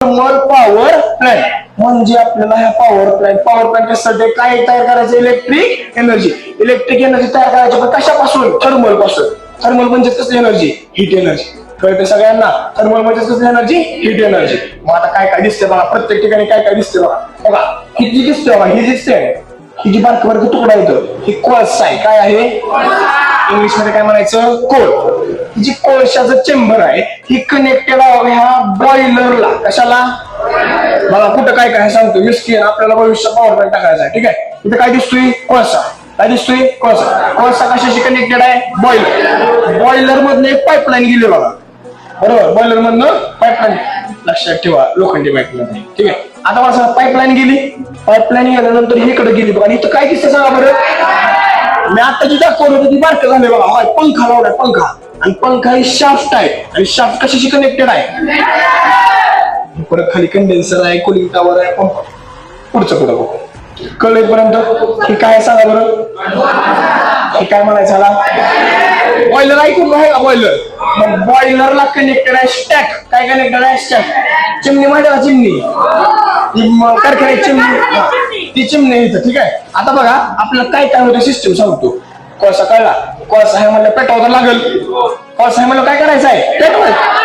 Thermal power plant. म्हणजे आपल्याला ह्या पॉवर प्लांट कशासाठी काय तयार करायचं? Electric energy. इलेक्ट्रिक एनर्जी तयार करायची पण कशापासून? थर्मल पासून. थर्मल म्हणजे कसली एनर्जी? Heat energy. कळते सगळ्यांना? थर्मल म्हणजे कसली एनर्जी? Heat energy. मग आता काय काय दिसते बघा, प्रत्येक ठिकाणी काय काय दिसते बघा. बघा ही जी दिसते बघा, ही दिसते, ही जी बारक बारक तुकडा येतो, ही कोळसा आहे. काय आहे? इंग्लिश मध्ये काय म्हणायचं? कोल. जी कोळशाचं चेंबर आहे ही कनेक्टेड आहे ह्या बॉयलरला. कशाला? बघा कुठं काय काय सांगतो मिस्किन आपल्याला भविष्यात पॉवर प्लांट टाकायचा आहे. ठीक आहे, इथे काय दिसतोय? कोळसा. काय दिसतोय? कोळसा. कोळसा कशाशी कनेक्टेड आहे? बॉयलर. बॉयलर मधनं एक पाईपलाईन गेली बघा. बरोबर, बॉयलर मधनं पाईपलाईन. लक्षात ठेवा, लोखंडी पाईपलाईन. ठीक आहे, आता मला सांगा पाईपलाईन गेली. पाईपलाईन गेल्यानंतर ही इकडे गेली बघा. आणि इथं काय दिसतं सांगा बरं? मी आता जी दाखवलं होतं ती बारकं झाले बघा. पंखा लावलाय, पंखा. आणि पंखा ही शाफ्ट आहे. आणि शाफ्ट कशाशी कनेक्टेड आहे? परत खाली कंडेन्सर आहे, कुलिंग टॉवर आहे, पंप. पुढचं पुढं बघू. कळेपर्यंत हे काय सांगा बरं? हे काय म्हणायचं ह्याला? बॉयलर ऐकून आहे का? बॉयलर. मग बॉयलरला कनेक्टेड आहे स्टॅक. काय कनेक्टेड आहे? स्टॅक. चिमणी माहिती का? चिमणी. कारखान्याची चिमणी, ती चिमणी इथं. ठीक आहे, आता बघा आपल्याला काय काय होतं सिस्टम सांगतो. कोळसा कळला? कोळसा आहे म्हणलं पेटवावं लागेल. कोळसा आहे म्हणलं काय करायचं आहे? पेटवायचं.